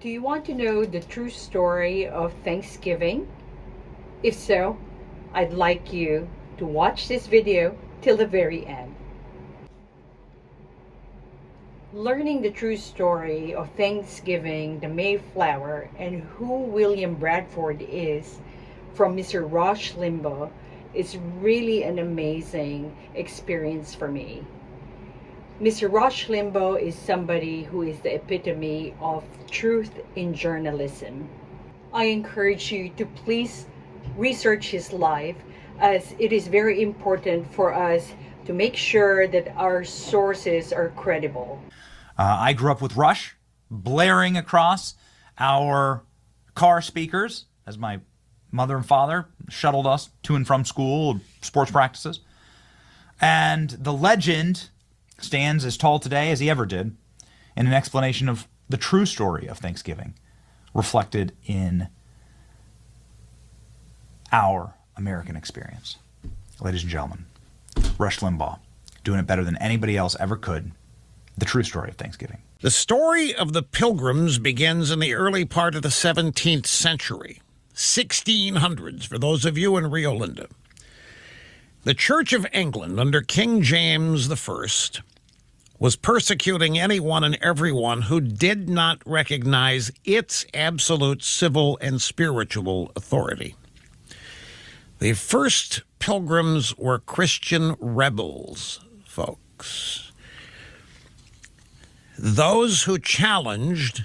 Do you want to know the true story of Thanksgiving? If so, I'd like you to watch this video till the very end. Learning the true story of Thanksgiving, the Mayflower, and who William Bradford is from Mr. Rush Limbaugh is really an amazing experience for me. Mr. Rush Limbaugh is somebody who is the epitome of truth in journalism. I encourage you to please research his life, as it is very important for us to make sure that our sources are credible. I grew up with Rush blaring across our car speakers as my mother and father shuttled us to and from school, sports practices. And the legend stands as tall today as he ever did in an explanation of the true story of Thanksgiving reflected in our American experience. Ladies and gentlemen, Rush Limbaugh, doing it better than anybody else ever could, the true story of Thanksgiving. The story of the Pilgrims begins in the early part of the 17th century, 1600s, for those of you in Rio Linda. The Church of England under King James I was persecuting anyone and everyone who did not recognize its absolute civil and spiritual authority. The first pilgrims were Christian rebels, folks. Those who challenged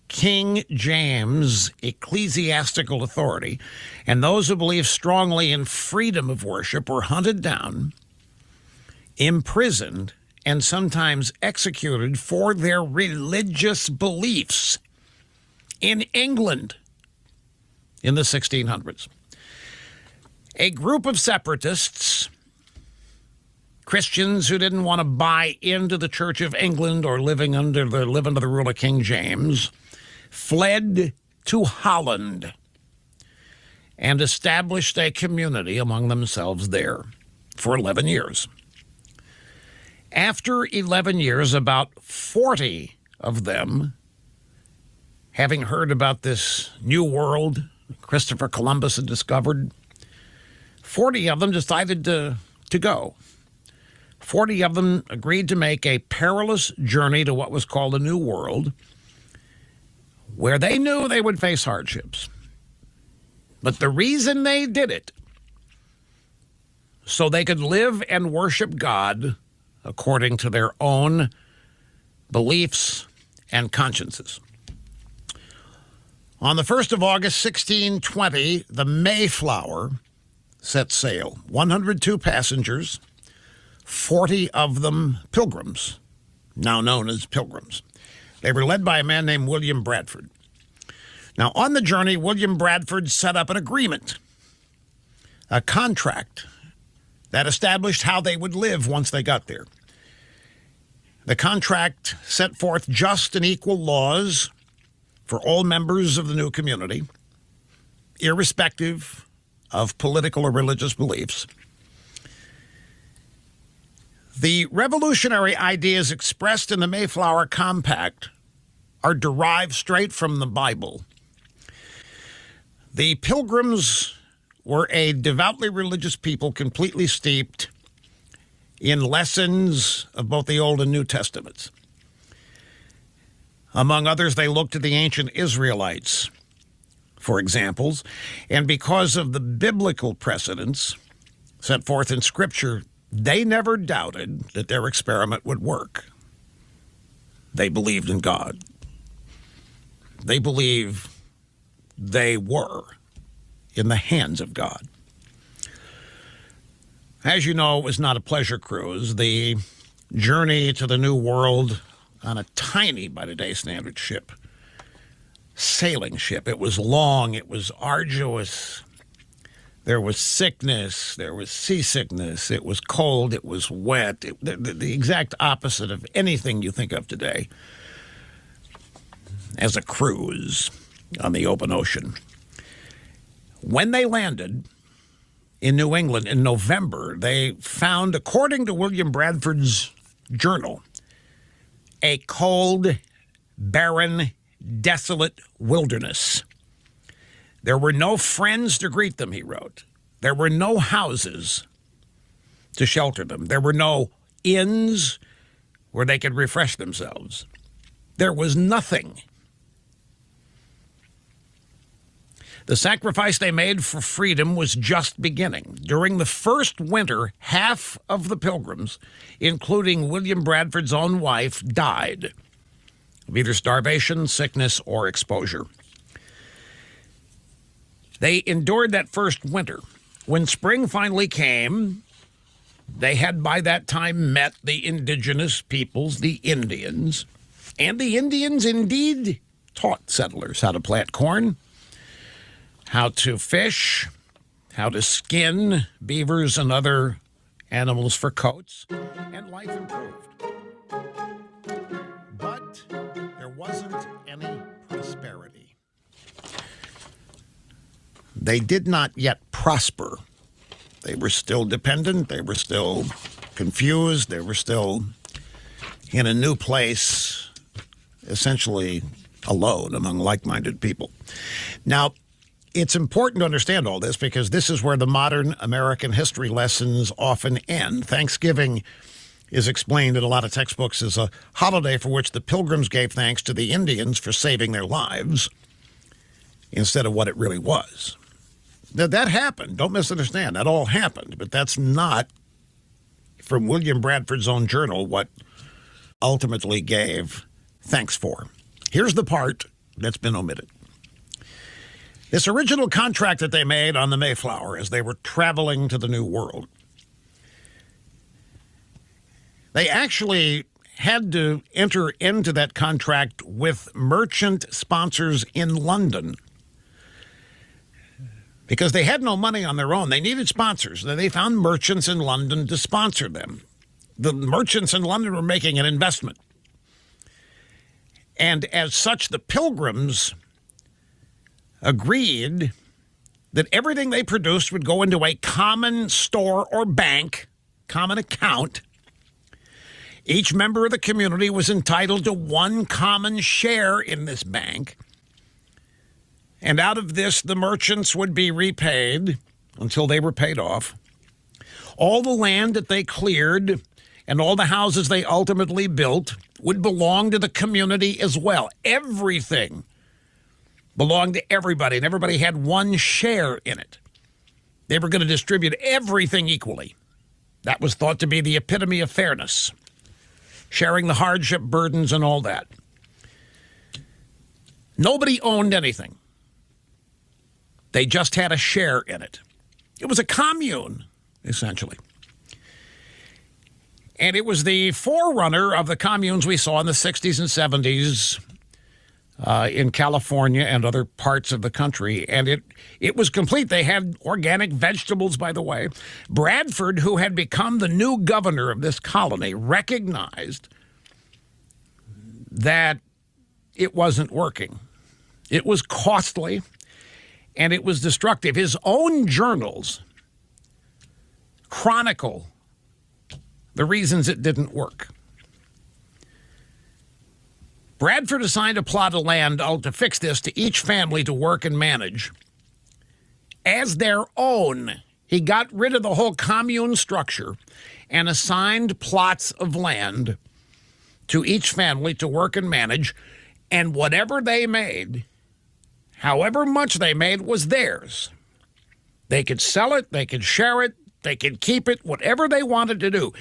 King James' ecclesiastical authority and those who believed strongly in freedom of worship were hunted down, imprisoned, and sometimes executed for their religious beliefs in England in the 1600s. A group of separatists, Christians who didn't want to buy into the Church of England or live under the rule of King James, fled to Holland and established a community among themselves there for 11 years. After 11 years, about 40 of them, having heard about this new world Christopher Columbus had discovered, 40 of them decided to go. 40 of them agreed to make a perilous journey to what was called the New World, where they knew they would face hardships. But the reason they did it, so they could live and worship God according to their own beliefs and consciences. On the 1st of August, 1620, the Mayflower set sail. 102 passengers, 40 of them pilgrims, now known as Pilgrims. They were led by a man named William Bradford. Now, on the journey, William Bradford set up an agreement, a contract that established how they would live once they got there. The contract set forth just and equal laws for all members of the new community, irrespective of political or religious beliefs. The revolutionary ideas expressed in the Mayflower Compact are derived straight from the Bible. The Pilgrims were a devoutly religious people completely steeped in lessons of both the Old and New Testaments. Among others, they looked to the ancient Israelites for examples, and because of the biblical precedents set forth in Scripture, they never doubted that their experiment would work. They believed in God. They believed they were in the hands of God. As you know, it was not a pleasure cruise. The journey to the New World on a tiny, by today's standard, ship, sailing ship. It was long. It was arduous. There was sickness. There was seasickness. It was cold. It was wet. The exact opposite of anything you think of today as a cruise on the open ocean. When they landed in New England in November, they found, according to William Bradford's journal, a cold, barren desolate wilderness. There were no friends to greet them, he wrote. There were no houses to shelter them. There were no inns where they could refresh themselves. There was nothing. The sacrifice they made for freedom was just beginning. During the first winter, half of the Pilgrims, including William Bradford's own wife, died of either starvation, sickness, or exposure. They endured that first winter. When spring finally came, they had by that time met the indigenous peoples, the Indians, and the Indians indeed taught settlers how to plant corn, how to fish, how to skin beavers and other animals for coats, and life improved. But there wasn't any prosperity. They did not yet prosper. They were still dependent. They were still confused. They were still in a new place, essentially alone among like-minded people. Now, it's important to understand all this because this is where the modern American history lessons often end. Thanksgiving is explained in a lot of textbooks as a holiday for which the Pilgrims gave thanks to the Indians for saving their lives instead of what it really was. Now, that happened. Don't misunderstand. That all happened. But that's not, from William Bradford's own journal, what ultimately gave thanks for. Here's the part that's been omitted. This original contract that they made on the Mayflower as they were traveling to the New World, they actually had to enter into that contract with merchant sponsors in London because they had no money on their own. They needed sponsors. They found merchants in London to sponsor them. The merchants in London were making an investment. And as such, the Pilgrims agreed that everything they produced would go into a common store or bank, common account. Each member of the community was entitled to one common share in this bank. And out of this, the merchants would be repaid until they were paid off. All the land that they cleared and all the houses they ultimately built would belong to the community as well. Everything belonged to everybody, and everybody had one share in it. They were going to distribute everything equally. That was thought to be the epitome of fairness, sharing the hardship burdens and all that. Nobody owned anything. They just had a share in it. It was a commune, essentially. And it was the forerunner of the communes we saw in the 60s and 70s in California and other parts of the country. And it was complete. They had organic vegetables, by the way. Bradford, who had become the new governor of this colony, recognized that it wasn't working. It was costly, and it was destructive. His own journals chronicle the reasons it didn't work. Bradford assigned a plot of land to fix this to each family to work and manage as their own. He got rid of the whole commune structure and assigned plots of land to each family to work and manage, and whatever they made, however much they made, was theirs. They could sell it, they could share it, they could keep it, whatever they wanted to do.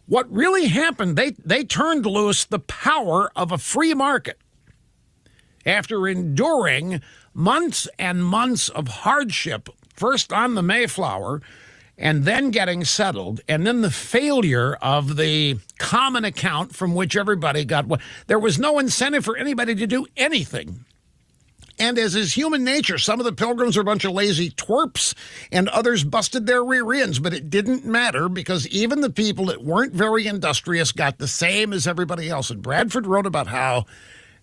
What really happened, they turned loose the power of a free market. After enduring months and months of hardship, first on the Mayflower, and then getting settled, and then the failure of the common account from which everybody got what. There was no incentive for anybody to do anything. And as is human nature, some of the Pilgrims were a bunch of lazy twerps, and others busted their rear ends, but it didn't matter because even the people that weren't very industrious got the same as everybody else. And Bradford wrote about how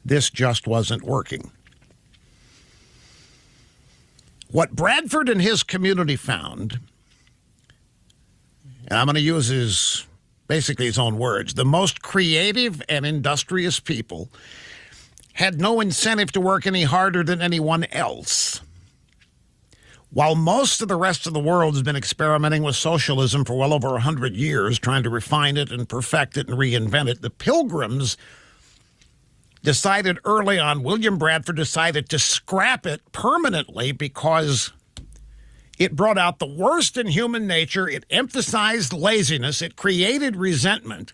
this just wasn't working. What Bradford and his community found, and I'm going to use basically his own words, the most creative and industrious people had no incentive to work any harder than anyone else. While most of the rest of the world has been experimenting with socialism for well over 100 years, trying to refine it and perfect it and reinvent it, the Pilgrims decided early on, William Bradford decided to scrap it permanently because it brought out the worst in human nature. It emphasized laziness. It created resentment.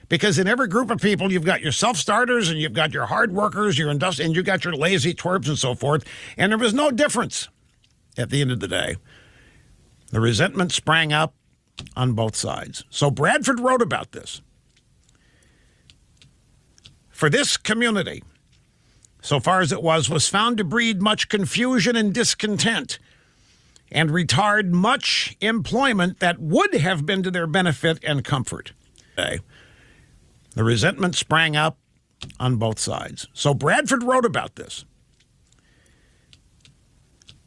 Because in every group of people, you've got your self-starters and you've got your hard workers, your industrial, and you've got your lazy twerps and so forth. And there was no difference at the end of the day. The resentment sprang up on both sides. So Bradford wrote about this. For this community, so far as it was found to breed much confusion and discontent and retard much employment that would have been to their benefit and comfort. The resentment sprang up on both sides. So Bradford wrote about this.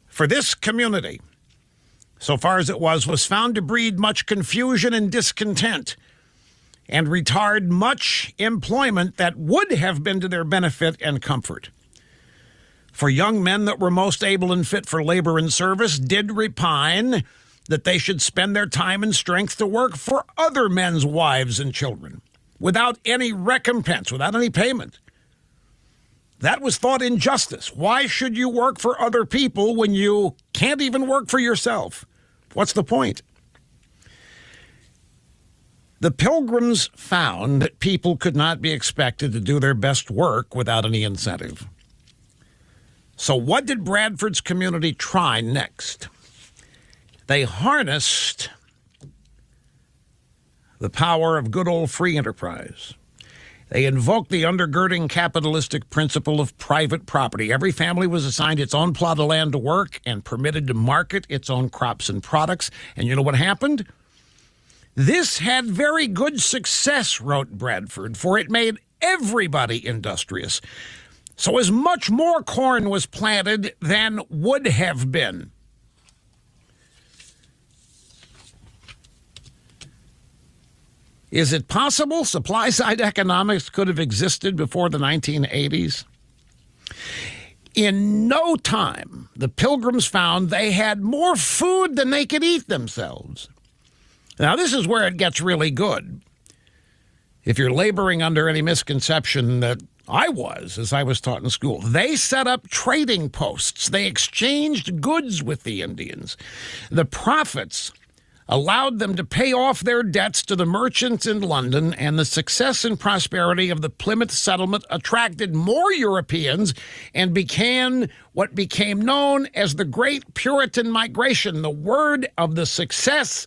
For this community, so far as it was found to breed much confusion and discontent and retard much employment that would have been to their benefit and comfort. For young men that were most able and fit for labor and service did repine that they should spend their time and strength to work for other men's wives and children, without any recompense, without any payment. That was thought injustice. Why should you work for other people when you can't even work for yourself? What's the point? The Pilgrims found that people could not be expected to do their best work without any incentive. So what did Bradford's community try next? They harnessed the power of good old free enterprise. They invoked the undergirding capitalistic principle of private property. Every family was assigned its own plot of land to work and permitted to market its own crops and products. And you know what happened? This had very good success, wrote Bradford, for it made everybody industrious. So as much more corn was planted than would have been. Is it possible supply-side economics could have existed before the 1980s? In no time, the Pilgrims found they had more food than they could eat themselves. Now, this is where it gets really good. If you're laboring under any misconception that I was, as I was taught in school, they set up trading posts. They exchanged goods with the Indians. The profits allowed them to pay off their debts to the merchants in London, and the success and prosperity of the Plymouth settlement attracted more Europeans and began what became known as the Great Puritan Migration. The word of the success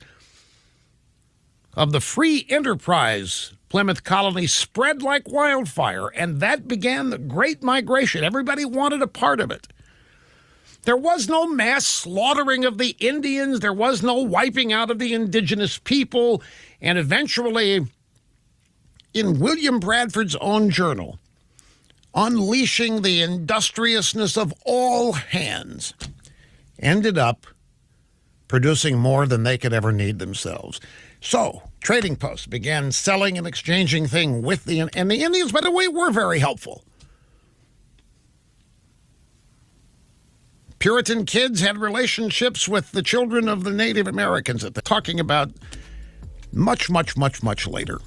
of the free enterprise Plymouth colony spread like wildfire, and that began the Great Migration. Everybody wanted a part of it. There was no mass slaughtering of the Indians. There was no wiping out of the indigenous people. And eventually, in William Bradford's own journal, unleashing the industriousness of all hands, ended up producing more than they could ever need themselves. So, trading posts began selling and exchanging things with the Indians, by the way, were very helpful. Puritan kids had relationships with the children of the Native Americans that they're talking about much, much, much, much later.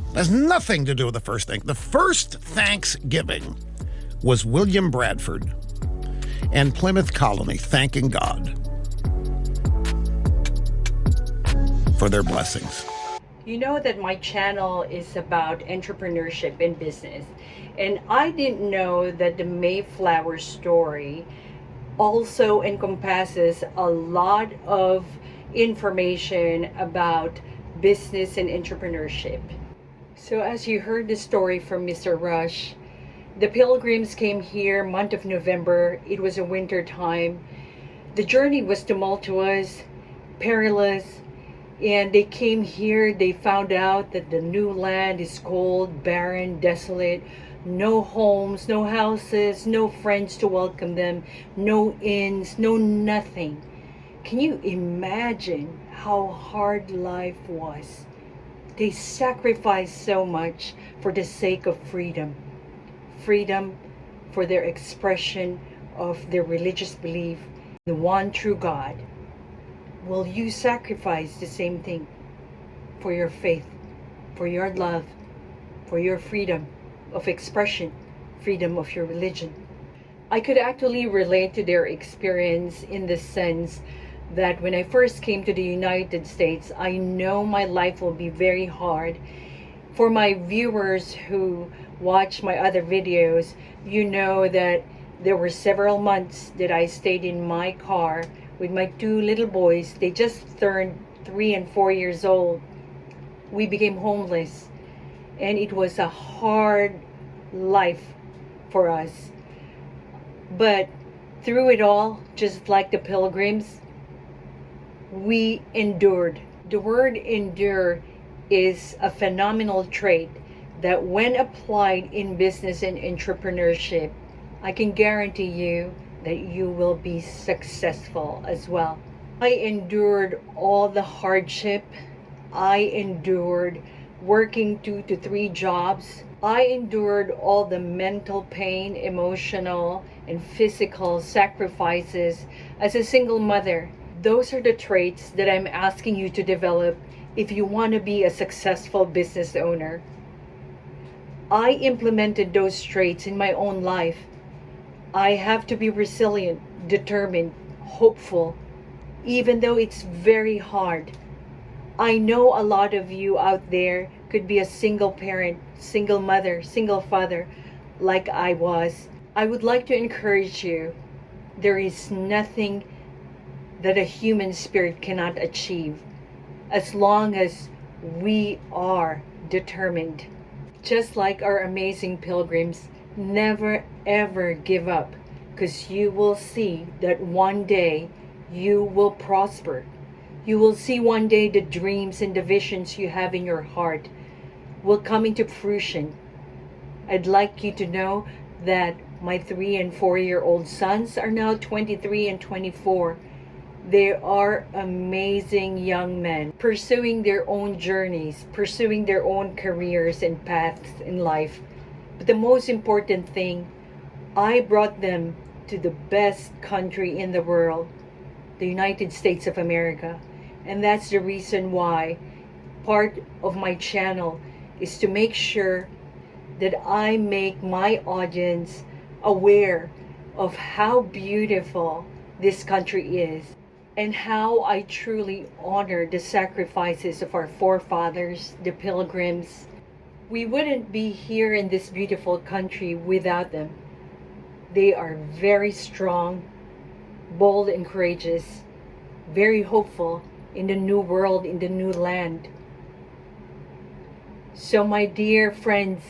It has nothing to do with the first thing. The first Thanksgiving was William Bradford and Plymouth Colony thanking God for their blessings. You know that my channel is about entrepreneurship and business, and I didn't know that the Mayflower story also encompasses a lot of information about business and entrepreneurship. So as you heard the story from Mr. Rush, the Pilgrims came here month of November. It was a winter time. The journey was tumultuous, perilous, and they came here. They found out that the new land is cold, barren, desolate. No homes, no houses, no friends to welcome them, no inns, no nothing. Can you imagine how hard life was? They sacrificed so much for the sake of freedom. freedom for their expression of their religious belief, the one true God, will you sacrifice the same thing for your faith, for your love, for your freedom of expression, freedom of your religion? I could actually relate to their experience in the sense that when I first came to the United States, I know my life will be very hard. For my viewers who watch my other videos, you know that there were several months that I stayed in my car with my two little boys. They just turned 3 and 4 years old. We became homeless, and it was a hard life for us. But through it all, just like the Pilgrims, we endured. The word endure is a phenomenal trait that when applied in business and entrepreneurship, I can guarantee you that you will be successful as well. I endured all the hardship. I endured working 2 to 3 jobs. I endured all the mental pain, emotional and physical sacrifices as a single mother. Those are the traits that I'm asking you to develop if you want to be a successful business owner. I implemented those traits in my own life. I have to be resilient, determined, hopeful, even though it's very hard. I know a lot of you out there could be a single parent, single mother, single father, like I was. I would like to encourage you. There is nothing that a human spirit cannot achieve as long as we are determined. Just like our amazing pilgrims, never ever give up, because you will see that one day you will prosper. You will see one day the dreams and the visions you have in your heart will come into fruition. I'd like you to know that my 3 and 4-year-old sons are now 23 and 24. They are amazing young men, pursuing their own journeys, pursuing their own careers and paths in life. But the most important thing, I brought them to the best country in the world, the United States of America. And that's the reason why part of my channel is to make sure that I make my audience aware of how beautiful this country is and how I truly honor the sacrifices of our forefathers, the Pilgrims. We wouldn't be here in this beautiful country without them. They are very strong, bold and courageous, very hopeful in the new world, in the new land. So my dear friends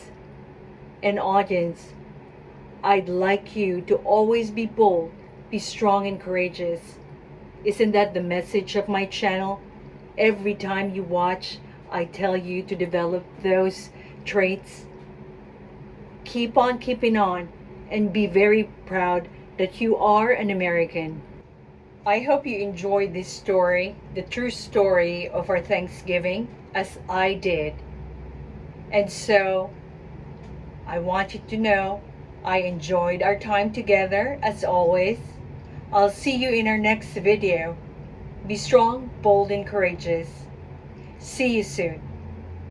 and audience, I'd like you to always be bold, be strong and courageous. Isn't that the message of my channel? Every time you watch, I tell you to develop those traits. Keep on keeping on and be very proud that you are an American. I hope you enjoyed this story, the true story of our Thanksgiving, as I did. And so, I want you to know I enjoyed our time together as always. I'll see you in our next video. Be strong, bold, and courageous. See you soon.